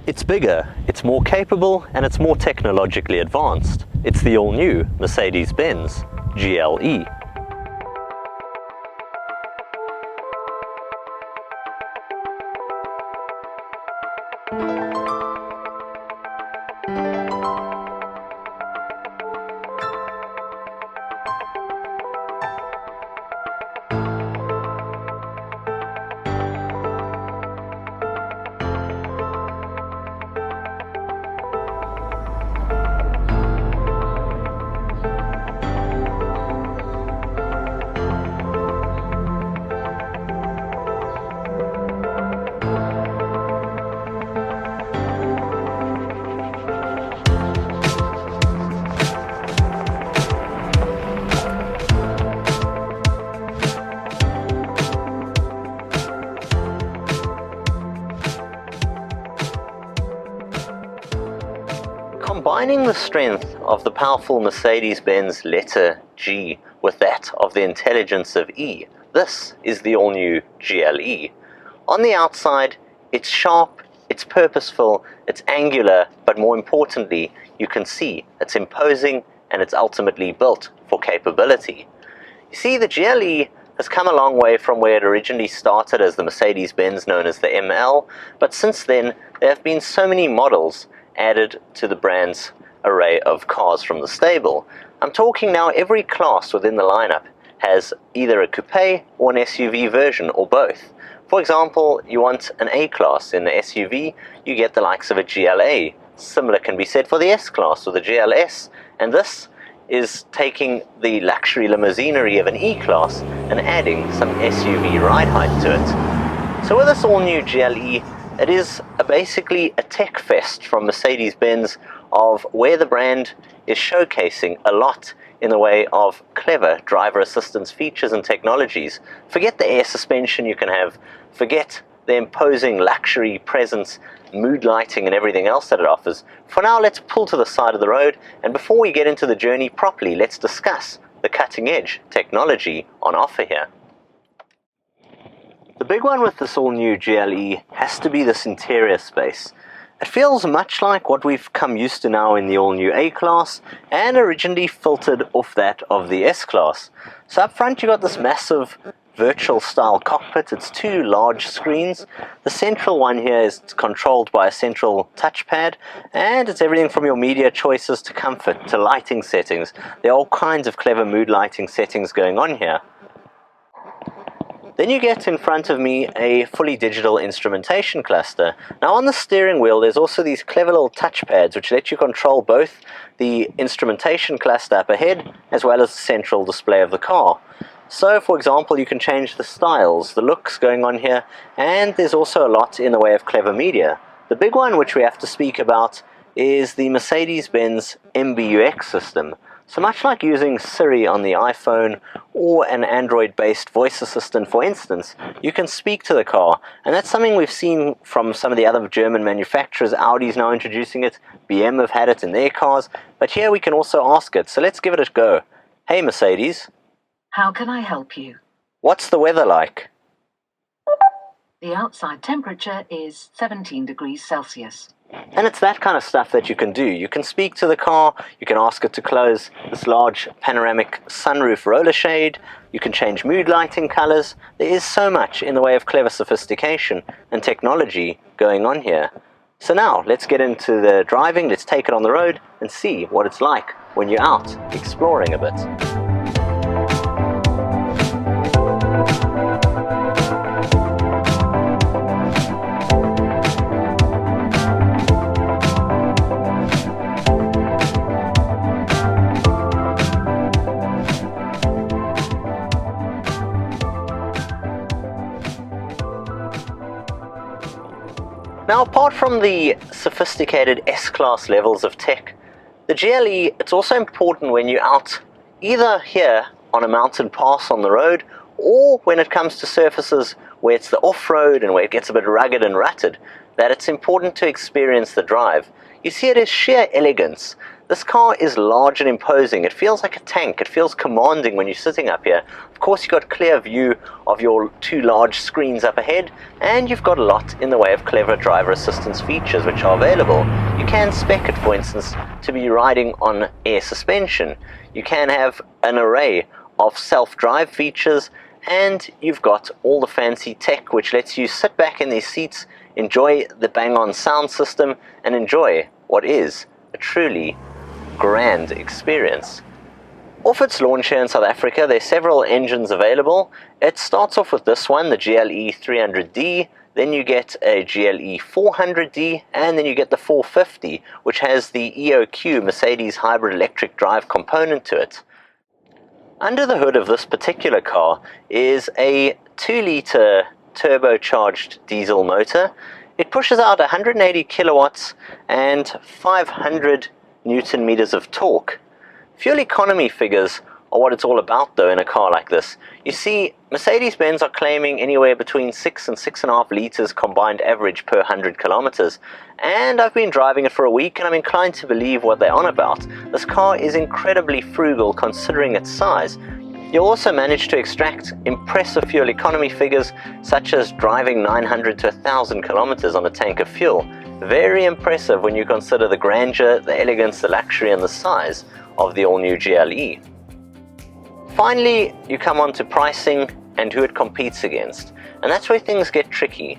It's bigger, it's more capable, and it's more technologically advanced. It's the all-new Mercedes-Benz GLE. Combining the strength of the powerful Mercedes-Benz letter G with that of the intelligence of E, this is the all-new GLE. On the outside, it's sharp, it's purposeful, it's angular, but more importantly, you can see it's imposing and it's ultimately built for capability. You see, the GLE has come a long way from where it originally started as the Mercedes-Benz known as the ML, but since then, there have been so many models added to the brand's array of cars from the stable. I'm talking now every class within the lineup has either a coupe or an SUV version, or both. For example, you want an A-class in the SUV, you get the likes of a GLA. Similar can be said for the S-Class or the GLS, and this is taking the luxury limousinery of an E-Class and adding some SUV ride height to it. So with this all-new GLE, it is basically a tech fest from Mercedes-Benz of where the brand is showcasing a lot in the way of clever driver assistance features and technologies. Forget the air suspension you can have, forget the imposing luxury presence, mood lighting and everything else that it offers. For now, let's pull to the side of the road, and before we get into the journey properly, let's discuss the cutting edge technology on offer here. The big one with this all-new GLE has to be this interior space. It feels much like what we've come used to now in the all-new A-Class, and originally filtered off that of the S-Class. So up front you got this massive virtual style cockpit. It's two large screens. The central one here is controlled by a central touchpad, and it's everything from your media choices to comfort to lighting settings. There are all kinds of clever mood lighting settings going on here. Then you get in front of me a fully digital instrumentation cluster. Now on the steering wheel there's also these clever little touchpads which let you control both the instrumentation cluster up ahead as well as the central display of the car. So for example, you can change the styles, the looks going on here, and there's also a lot in the way of clever media. The big one which we have to speak about is the Mercedes-Benz MBUX system. So much like using Siri on the iPhone or an Android-based voice assistant, for instance, you can speak to the car, and that's something we've seen from some of the other German manufacturers. Audi's now introducing it, BM have had it in their cars, but here we can also ask it, so let's give it a go. Hey Mercedes. How can I help you? What's the weather like? The outside temperature is 17 degrees Celsius. And it's that kind of stuff that you can do. You can speak to the car, you can ask it to close this large panoramic sunroof roller shade, you can change mood lighting colors. There is so much in the way of clever sophistication and technology going on here. So now, let's get into the driving, let's take it on the road and see what it's like when you're out exploring a bit. Now, apart from the sophisticated S-Class levels of tech, the GLE, it's also important when you're out either here on a mountain pass on the road, or when it comes to surfaces where it's the off-road and where it gets a bit rugged and rutted, that it's important to experience the drive. You see, it is sheer elegance This car is large and imposing. It feels like a tank. It feels commanding when you're sitting up here. Of course, you've got clear view of your two large screens up ahead, and you've got a lot in the way of clever driver assistance features which are available. You can spec it, for instance, to be riding on air suspension. You can have an array of self-drive features, and you've got all the fancy tech which lets you sit back in these seats, enjoy the bang-on sound system, and enjoy what is a truly grand experience. Off its launch here in South Africa, there's several engines available. It starts off with this one, the GLE300d, then you get a GLE400d, and then you get the 450, which has the EOQ Mercedes hybrid electric drive component to it. Under the hood of this particular car is a 2-litre turbocharged diesel motor. It pushes out 180 kilowatts and 500 Newton meters of torque. Fuel economy figures are what it's all about though in a car like this. You see, Mercedes-Benz are claiming anywhere between 6 and 6.5 litres combined average per 100 kilometers. And I've been driving it for a week and I'm inclined to believe what they're on about. This car is incredibly frugal considering its size. You'll also manage to extract impressive fuel economy figures such as driving 900 to 1,000 kilometers on a tank of fuel. Very impressive when you consider the grandeur, the elegance, the luxury and the size of the all-new GLE. Finally, you come on to pricing and who it competes against, and that's where things get tricky.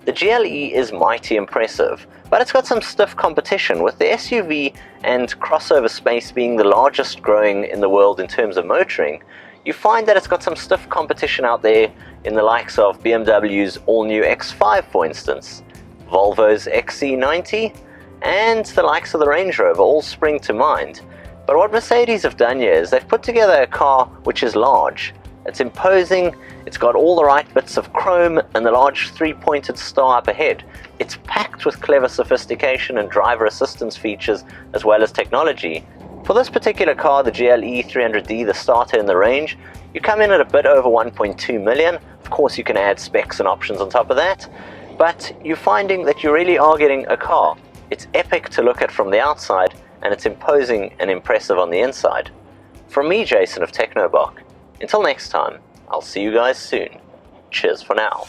The GLE is mighty impressive, but it's got some stiff competition, with the SUV and crossover space being the largest growing in the world in terms of motoring. You find that it's got some stiff competition out there in the likes of BMW's all-new X5, for instance. Volvo's XC90, and the likes of the Range Rover all spring to mind. But what Mercedes have done here is they've put together a car which is large. It's imposing, it's got all the right bits of chrome and the large 3-pointed star up ahead. It's packed with clever sophistication and driver assistance features as well as technology. For this particular car, the GLE300d, the starter in the range, you come in at a bit over 1.2 million. Of course you can add specs and options on top of that. But you're finding that you really are getting a car. It's epic to look at from the outside, and it's imposing and impressive on the inside. From me, Jason of TechnoBok, until next time, I'll see you guys soon. Cheers for now.